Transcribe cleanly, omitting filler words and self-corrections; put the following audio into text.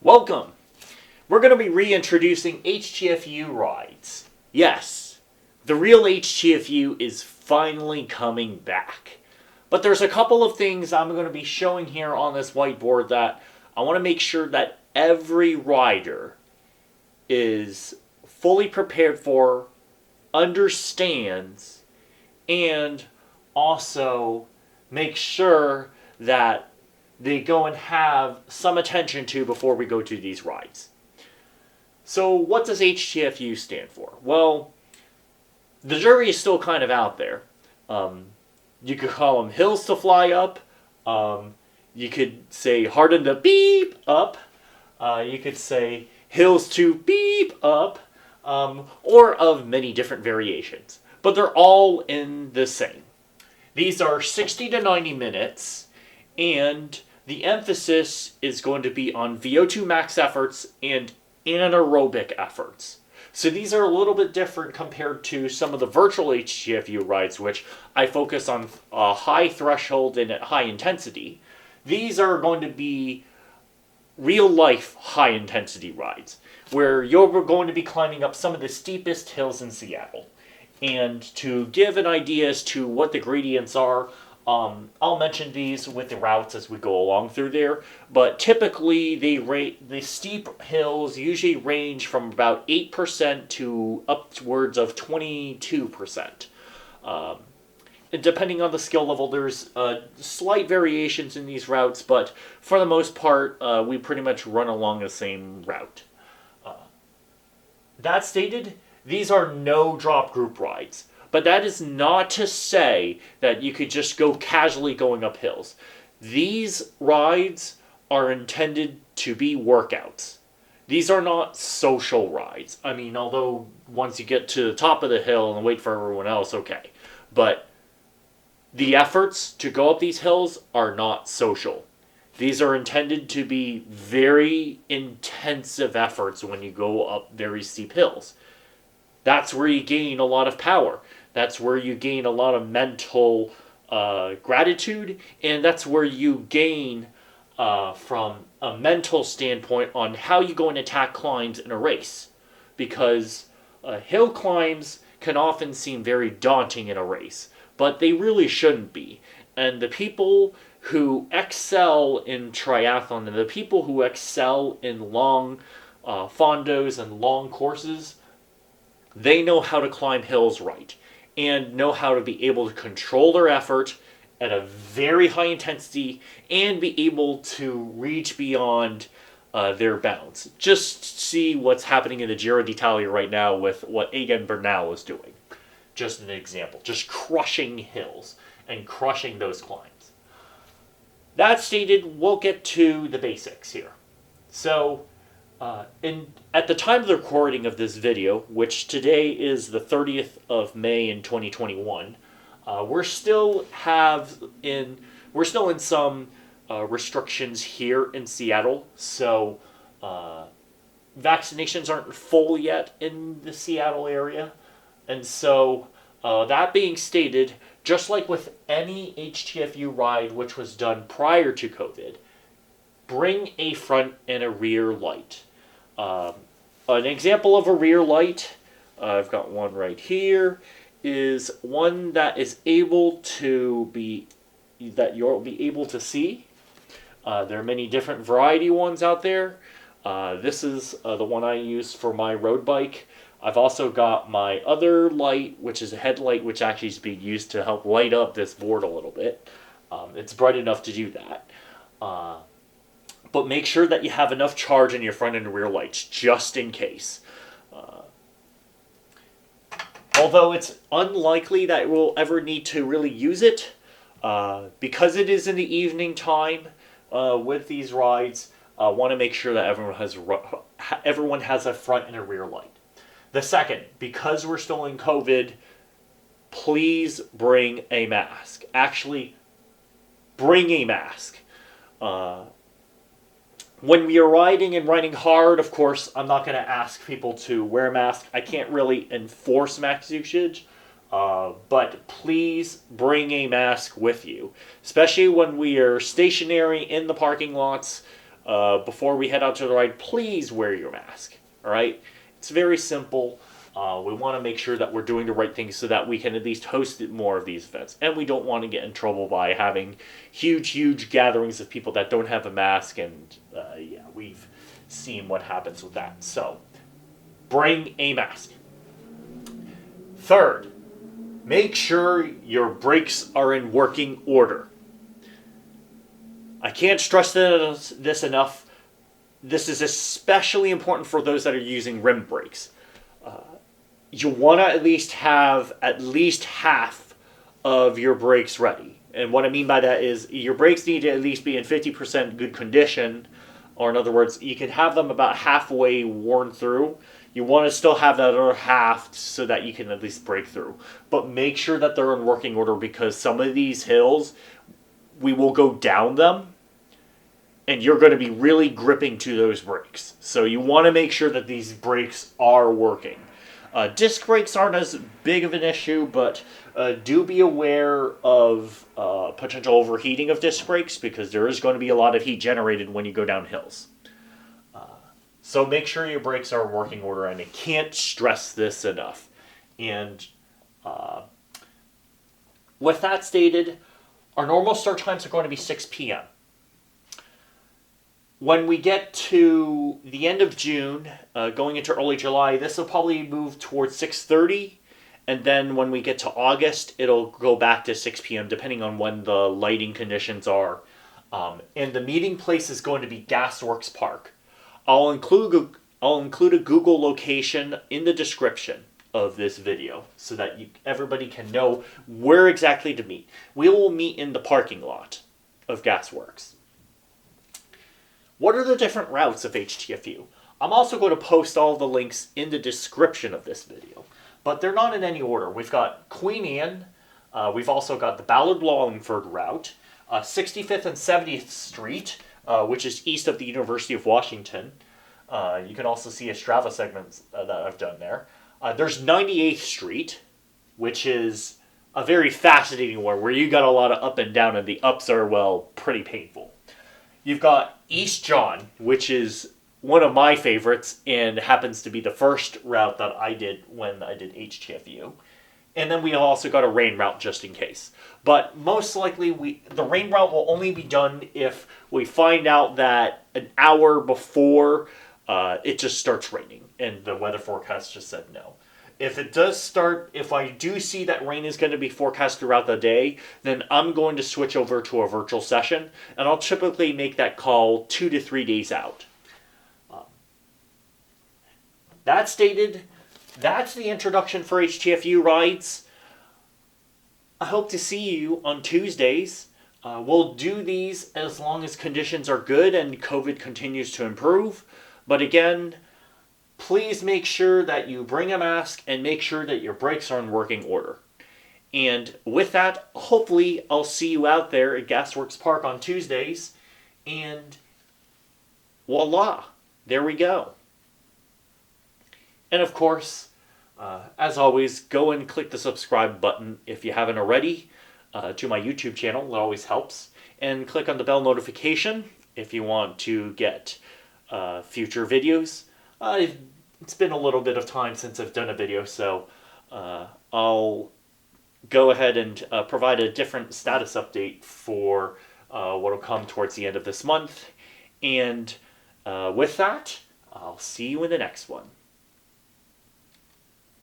Welcome! We're going to be reintroducing HTFU rides. Yes, the real HTFU is finally coming back. But there's a couple of things I'm going to be showing here on this whiteboard that I want to make sure that every rider is fully prepared for, understands, and also make sure that they go and have some attention to before we go to these rides. So what does HTFU stand for? Well, the jury is still kind of out there. You could call them hills to fly up. You could say harden the beep up. You could say hills to beep up. Or of many different variations. But they're all in the same. These are 60 to 90 minutes. And the emphasis is going to be on VO2 max efforts and anaerobic efforts. So these are a little bit different compared to some of the virtual HTFU rides, which I focus on a high threshold and at high intensity. These are going to be real-life high-intensity rides, where you're going to be climbing up some of the steepest hills in Seattle. And to give an idea as to what the gradients are, I'll mention these with the routes as we go along through there, but typically the steep hills usually range from about 8% to upwards of 22%. Depending on the skill level, there's slight variations in these routes, but for the most part, we pretty much run along the same route. That stated, these are no drop group rides. But that is not to say that you could just go casually going up hills. These rides are intended to be workouts. These are not social rides. I mean, although once you get to the top of the hill and wait for everyone else, okay. But the efforts to go up these hills are not social. These are intended to be very intensive efforts when you go up very steep hills. That's where you gain a lot of power. That's where you gain a lot of mental gratitude, and that's where you gain from a mental standpoint on how you go and attack climbs in a race. Because hill climbs can often seem very daunting in a race, but they really shouldn't be. And the people who excel in triathlon and the people who excel in long fondos and long courses, they know how to climb hills right and know how to be able to control their effort at a very high intensity and be able to reach beyond their bounds. Just see what's happening in the Giro d'Italia right now with what Egan Bernal is doing. Just an example. Just crushing hills and crushing those climbs. That stated, we'll get to the basics here. So, at the time of the recording of this video, which today is the 30th of May in 2021, we're still in some restrictions here in Seattle. So vaccinations aren't full yet in the Seattle area, and so that being stated, just like with any HTFU ride which was done prior to COVID, bring a front and a rear light. An example of a rear light, I've got one right here, is one that is able to be, that you'll be able to see. There are many different variety ones out there. This is the one I use for my road bike. I've also got my other light, which is a headlight, which actually is being used to help light up this board a little bit. It's bright enough to do that. But make sure that you have enough charge in your front and rear lights, just in case. Although it's unlikely that we'll ever need to really use it, because it is in the evening time with these rides, I want to make sure that everyone has a front and a rear light. The second, because we're still in COVID, please bring a mask. Actually, bring a mask. When we are riding and riding hard, of course, I'm not going to ask people to wear a mask. I can't really enforce mask usage, but please bring a mask with you, especially when we are stationary in the parking lots. before we head out to the ride, please wear your mask. All right? It's very simple. We want to make sure that we're doing the right things so that we can at least host more of these events. And we don't want to get in trouble by having huge gatherings of people that don't have a mask. And yeah, we've seen what happens with that. So, bring a mask. Third, make sure your brakes are in working order. I can't stress this enough. This is especially important for those that are using rim brakes. You want to at least have at least half of your brakes ready. And what I mean by that is your brakes need to at least be in 50% good condition. Or in other words, you can have them about halfway worn through. You want to still have that other half so that you can at least break through. But make sure that they're in working order, because some of these hills, we will go down them, and you're going to be really gripping to those brakes. So you want to make sure that these brakes are working. Disc brakes aren't as big of an issue, but do be aware of potential overheating of disc brakes, because there is going to be a lot of heat generated when you go down hills. So make sure your brakes are in working order, and I can't stress this enough. And with that stated, our normal start times are going to be 6 p.m. When we get to the end of June, going into early July, this will probably move towards 6:30. And then when we get to August, it'll go back to 6 p.m. depending on when the lighting conditions are. And the meeting place is going to be Gasworks Park. I'll include a Google location in the description of this video so that everybody can know where exactly to meet. We will meet in the parking lot of Gasworks. What are the different routes of HTFU? I'm also going to post all the links in the description of this video, but they're not in any order. We've got Queen Anne, we've also got the Ballard-Wallingford route, 65th and 70th Street, which is east of the University of Washington. You can also see a Strava segment that I've done there. There's 98th Street, which is a very fascinating one where you got a lot of up and down, and the ups are, well, pretty painful. You've got East John, which is one of my favorites and happens to be the first route that I did when I did HTFU. And then we also got a rain route just in case. But most likely the rain route will only be done if we find out that an hour before it just starts raining and the weather forecast just said no. If it does start, if I do see that rain is going to be forecast throughout the day, then I'm going to switch over to a virtual session, and I'll typically make that call 2 to 3 days out. That stated, that's the introduction for HTFU rides. I hope to see you on Tuesdays. We'll do these as long as conditions are good and COVID continues to improve. But again, please make sure that you bring a mask and make sure that your brakes are in working order. And with that, hopefully I'll see you out there at Gasworks Park on Tuesdays. And voila, there we go. And of course, as always, go and click the subscribe button if you haven't already to my YouTube channel. It always helps. And click on the bell notification if you want to get future videos. It's been a little bit of time since I've done a video, so I'll go ahead and provide a different status update for what will come towards the end of this month. And with that, I'll see you in the next one.